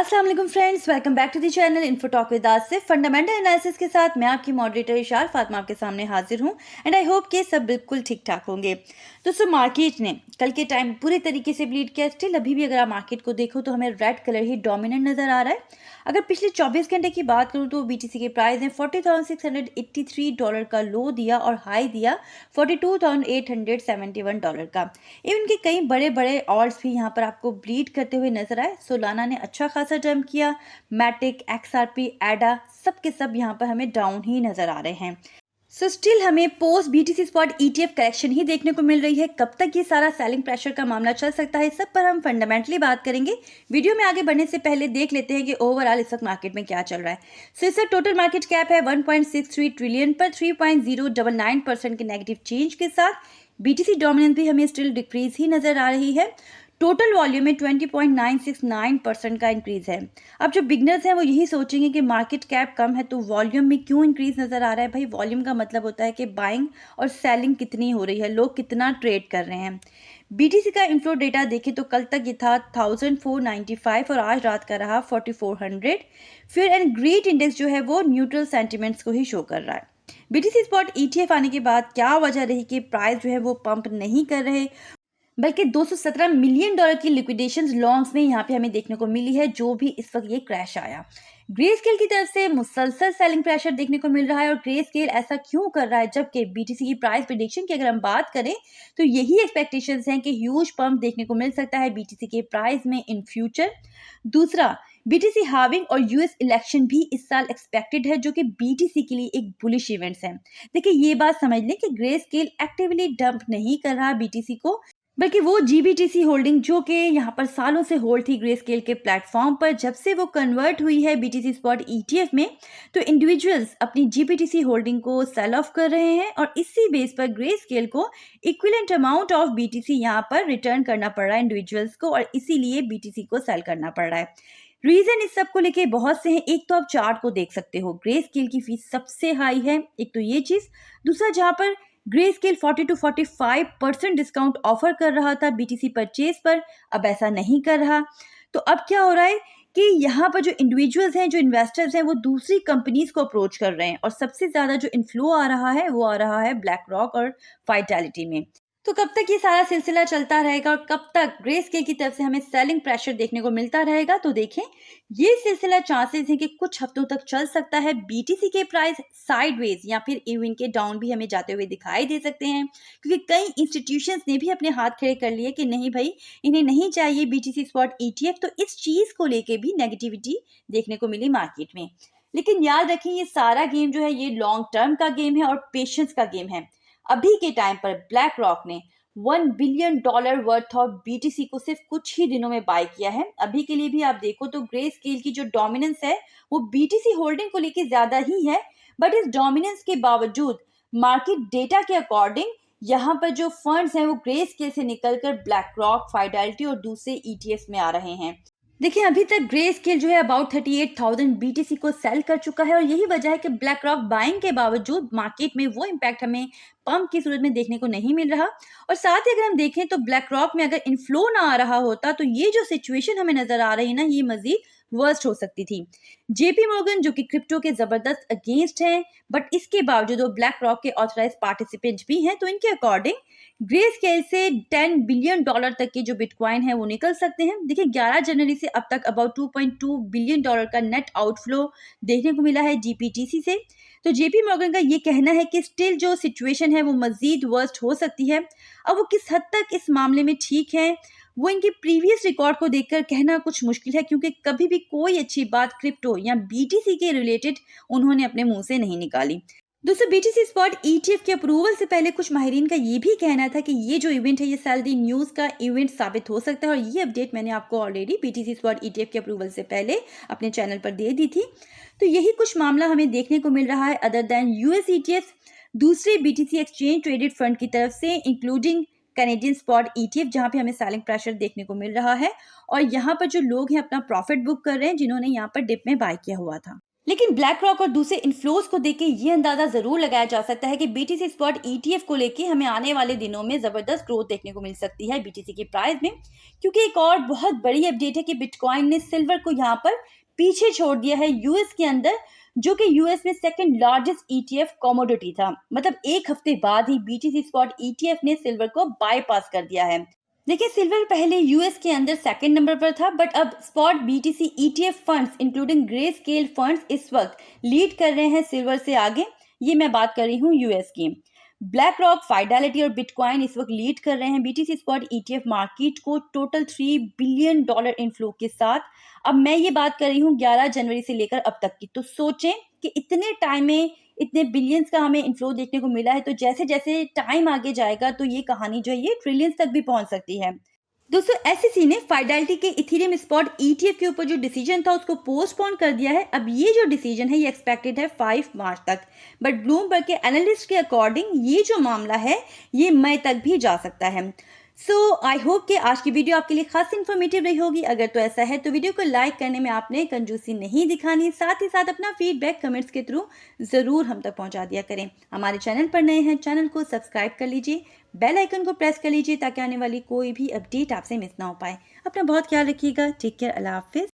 अस्सलाम वालेकुम friends, welcome back to the channel info talk with Asif. Fundamental analysis के साथ मैं आपकी मॉडरेटर इशार फातिमा आपके सामने हाजिर हूं एंड आई होप कि सब बिल्कुल ठीक ठाक होंगे। दोस्तों, मार्केट ने कल के टाइम पूरे तरीके से ब्लीड किया। स्टिल अभी भी अगर आप मार्केट को देखो तो हमें रेड कलर ही डोमिनेंट नजर आ रहा है। अगर पिछले 24 घंटे की बात करूँ तो बीटीसी के प्राइस ने $40,683 का लो दिया और हाई दिया $42,871 का। इवन के कई बड़े बड़े ऑल्ट्स भी यहाँ पर आपको ब्लीड करते हुए नजर आए। सोलाना ने अच्छा खासा जंप किया। मैटिक, एक्सआरपी, एडा सब के सब यहाँ पर हमें डाउन ही नजर आ रहे हैं। स्टिल हमें post BTC spot ETF correction ही देखने को मिल रही है। कब तक ये सारा सेलिंग प्रेशर का मामला चल सकता है, सब पर हम फंडामेंटली बात करेंगे। वीडियो में आगे बढ़ने से पहले देख लेते हैं कि ओवरऑल इस वक्त मार्केट में क्या चल रहा है। इस वक्त टोटल मार्केट कैप है 1.63 ट्रिलियन पर 3.099% के नेगेटिव चेंज के साथ। बीटीसी डोमिनेंस भी हमें स्टिल डिक्रीज ही नजर आ रही है। टोटल वॉल्यूम में 20.969% का इंक्रीज है। अब जो बिगनर्स हैं वो यही सोचेंगे कि मार्केट कैप कम है तो वॉल्यूम में क्यों इंक्रीज नजर आ रहा है। भाई, वॉल्यूम का मतलब होता है कि बाइंग और सेलिंग कितनी हो रही है, लोग कितना ट्रेड कर रहे हैं। बीटीसी का इनफ्लो डेटा देखें तो कल तक ये था 1495 और आज रात का रहा 4400। फिर एंड ग्रीड इंडेक्स जो है वो न्यूट्रल सेंटिमेंट्स को ही शो कर रहा है। बीटीसी स्पॉट ईटीएफ आने के बाद क्या वजह रही कि प्राइस जो है वो पंप नहीं कर रहे, बल्कि $217 मिलियन की लिक्विडेशंस लॉन्ग्स में यहाँ पे हमें देखने को मिली है, जो भी इस वक्त ये क्रैश आया। ग्रे स्केल की तरफ से मुसलसल सेलिंग प्रेशर देखने को मिल रहा है। और ग्रे स्केल ऐसा क्यों कर रहा है, जबकि बीटीसी की प्राइस प्रेडिक्शन की अगर हम बात करें तो यही एक्सपेक्टेशंस हैं कि ह्यूज पंप देखने को मिल सकता है बीटीसी के प्राइस में इन फ्यूचर। दूसरा, बीटीसी हाविंग और यूएस इलेक्शन भी इस साल एक्सपेक्टेड है, जो कि बीटीसी के लिए एक बुलिश इवेंट्स है। देखिए, ये बात समझ लें कि ग्रे स्केल एक्टिवली डंप नहीं कर रहा बीटीसी को, बल्कि वो जीबीटीसी होल्डिंग जो कि यहाँ पर सालों से होल्ड थी ग्रे स्केल के प्लेटफॉर्म पर, जब से वो कन्वर्ट हुई है बीटीसी स्पॉट ईटीएफ में, तो इंडिविजुअल्स अपनी जीबीटीसी होल्डिंग को सेल ऑफ कर रहे हैं और इसी बेस पर ग्रे स्केल को इक्विवेलेंट अमाउंट ऑफ बीटीसी यहाँ पर रिटर्न करना पड़ रहा है इंडिविजुअल्स को, और इसीलिए बीटीसी को सेल करना पड़ रहा है। रीजन इस सब को लेके बहुत से हैं। एक तो आप चार्ट को देख सकते हो, ग्रे स्केल की फीस सबसे हाई है, एक तो ये चीज। दूसरा, जहां पर grey scale 40 to 45% discount offer कर रहा था बीटीसी परचेज पर, अब ऐसा नहीं कर रहा। तो अब क्या हो रहा है कि यहाँ पर जो इंडिविजुअल्स हैं, जो इन्वेस्टर्स हैं, वो दूसरी कंपनीज को अप्रोच कर रहे हैं और सबसे ज्यादा जो इन्फ्लो आ रहा है वो आ रहा है ब्लैक रॉक और फाइडेलिटी में। तो कब तक ये सारा सिलसिला चलता रहेगा और कब तक ग्रे स्केल की तरफ से हमें सेलिंग प्रेशर देखने को मिलता रहेगा, तो देखें, ये सिलसिला चांसेस है कि कुछ हफ्तों तक चल सकता है। बीटीसी के प्राइस साइडवेज या फिर इवन के डाउन भी हमें जाते हुए दिखाई दे सकते हैं, क्योंकि कई इंस्टीट्यूशंस ने भी अपने हाथ खड़े कर लिए कि नहीं भाई, इन्हें नहीं चाहिए बीटीसी स्पॉट ईटीएफ। तो इस चीज को लेके भी नेगेटिविटी देखने को मिली मार्केट में। लेकिन याद रखें, ये सारा गेम जो है ये लॉन्ग टर्म का गेम है और पेशेंस का गेम है। अभी के टाइम पर ब्लैक रॉक ने $1 बिलियन वर्थ ऑफ बीटीसी को सिर्फ कुछ ही दिनों में बाय किया है। अभी के लिए भी आप देखो तो ग्रे स्केल की जो डोमिनेंस है वो बीटीसी होल्डिंग को लेके ज्यादा ही है, बट इस डोमिनेंस के बावजूद मार्केट डेटा के अकॉर्डिंग यहाँ पर जो फंड्स हैं वो ग्रे स्केल से निकलकर ब्लैक रॉक, फाइडेलिटी और दूसरे ईटीएफ में आ रहे हैं। देखिए, अभी तक ग्रे स्केल जो है अबाउट 38,000 बीटीसी को सेल कर चुका है और यही वजह है कि ब्लैक रॉक बाइंग के बावजूद मार्केट में वो इम्पैक्ट हमें पंप की सूरत में देखने को नहीं मिल रहा। और साथ ही अगर हम देखें तो ब्लैक रॉक में अगर इनफ्लो ना आ रहा होता तो ये जो सिचुएशन हमें नजर आ रही है ना, ये मजीद वर्स्ट हो सकती थी। जेपी मॉर्गन जो कि क्रिप्टो के जबरदस्त अगेंस्ट हैं, बट इसके बावजूद वो ब्लैक रॉक के ऑथराइज पार्टिसिपेंट भी हैं, तो इनके अकॉर्डिंग ग्रे स्केल से $10 बिलियन तक के जो बिटकॉइन है वो निकल सकते हैं। देखिए, 11 जनवरी से अब तक अबाउट $2.2 बिलियन का नेट आउटफ्लो देखने को मिला है जीपीटीसी से। तो जेपी मॉर्गन का ये कहना है कि स्टिल जो सिचुएशन है वो मजीद वर्स्ट हो सकती है। अब वो किस हद तक इस मामले में ठीक है, वो इनके प्रीवियस रिकॉर्ड को देखकर कहना कुछ मुश्किल है, क्योंकि कभी भी कोई अच्छी बात क्रिप्टो या बीटीसी के रिलेटेड उन्होंने अपने मुंह से नहीं निकाली। दोस्तों, बीटीसी स्पॉट ईटीएफ के अप्रूवल से पहले कुछ माहिरीन का ये भी कहना था कि ये जो इवेंट है ये सैलरी न्यूज का इवेंट साबित हो सकता है, और ये अपडेट मैंने आपको ऑलरेडी बीटीसी स्पॉट ईटीएफ के अप्रूवल से पहले अपने चैनल पर दे दी थी। तो यही कुछ मामला हमें देखने को मिल रहा है अदर दैन यूएस ईटीएफ दूसरे बीटीसी एक्सचेंज ट्रेडेड फंड की तरफ से, इंक्लूडिंग कैनेडियन स्पॉट ईटीएफ, जहां पे हमें सेलिंग प्रेशर देखने को मिल रहा है। और यहाँ पर जो लोग हैं अपना प्रॉफिट बुक कर रहे हैं जिन्होंने यहाँ पर डिप में बाय किया हुआ था। लेकिन ब्लैक रॉक और दूसरे इन्फ्लोज को देख के ये अंदाजा जरूर लगाया जा सकता है कि बीटीसी स्पॉट ईटीएफ को लेके हमें आने वाले दिनों में जबरदस्त ग्रोथ देखने को मिल सकती है बीटीसी की प्राइस में, क्योंकि एक और बहुत बड़ी अपडेट है कि बिटकॉइन ने सिल्वर को यहाँ पर पीछे छोड़ दिया है यूएस के अंदर, जो कि यूएस में सेकंड लार्जेस्ट ईटीएफ कमोडिटी था। मतलब एक हफ्ते बाद ही बीटीसी स्पॉट ईटीएफ ने सिल्वर को बाईपास कर दिया है। देखिए, सिल्वर पहले यूएस के अंदर सेकंड नंबर पर था, बट अब spot BTC ETF funds including grey scale funds इस वक्त लीड कर रहे हैं सिल्वर से आगे। ये मैं बात कर रही हूँ यूएस की। ब्लैक रॉक, फाइडेलिटी और बिटकॉइन इस वक्त लीड कर रहे हैं बीटीसी स्पॉट ईटीएफ मार्केट को टोटल $3 बिलियन इनफ्लो के साथ। अब मैं ये बात कर रही हूँ 11 जनवरी से लेकर अब तक की। तो सोचें कि इतने टाइम में इतने बिलियंस का हमें इन्फ्लो देखने को मिला है, तो जैसे जैसे टाइम आगे जाएगा तो ये कहानी जो है ये ट्रिलियंस तक भी पहुंच सकती है। दोस्तों, एसईसी ने फाइडेलिटी के इथेरियम स्पॉट ईटीएफ के ऊपर जो डिसीजन था उसको पोस्टपोन कर दिया है। अब ये जो डिसीजन है ये एक्सपेक्टेड है 5 मार्च तक, बट ब्लूमबर्ग के एनालिस्ट के अकॉर्डिंग ये जो मामला है ये मई तक भी जा सकता है। सो आई होप कि आज की वीडियो आपके लिए खास इन्फॉर्मेटिव रही होगी। अगर तो ऐसा है तो वीडियो को लाइक करने में आपने कंजूसी नहीं दिखानी, साथ ही साथ अपना फीडबैक कमेंट्स के थ्रू ज़रूर हम तक पहुंचा दिया करें। हमारे चैनल पर नए हैं, चैनल को सब्सक्राइब कर लीजिए, बेल आइकन को प्रेस कर लीजिए ताकि आने वाली कोई भी अपडेट आपसे मिस ना हो पाए। अपना बहुत ख्याल रखिएगा। Take care. अल्लाह हाफिज़।